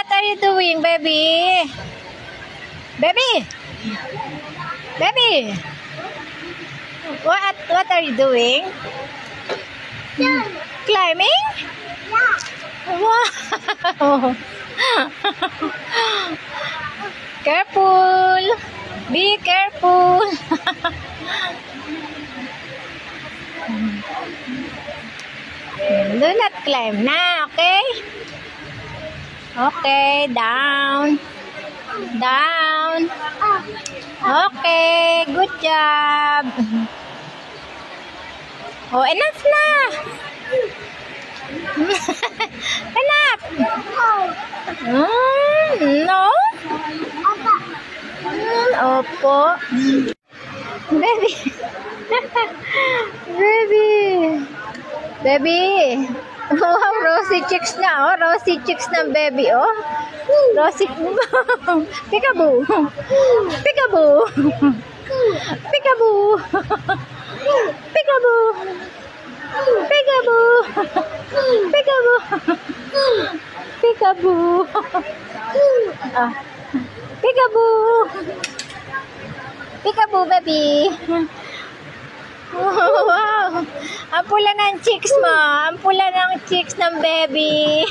what are you doing, baby? Baby? Baby? What are you doing? Climbing? Wow! Careful! Be careful! Do not climb na, okay? Okay, down. Down. Okay, good job. Oh, enough na. Enough. No? Opo. Baby. Baby. Baby. Wow, rosy cheeks na, oh. Rosy cheeks ng baby, oh. Rosy. Peekaboo. Peekaboo. Peekaboo. Peekaboo. Peekaboo. Peekaboo. Peekaboo. Ah. Peekaboo. Peekaboo, baby. Wow! Ang pula ng cheeks mo. Ang pula ng cheeks ng baby.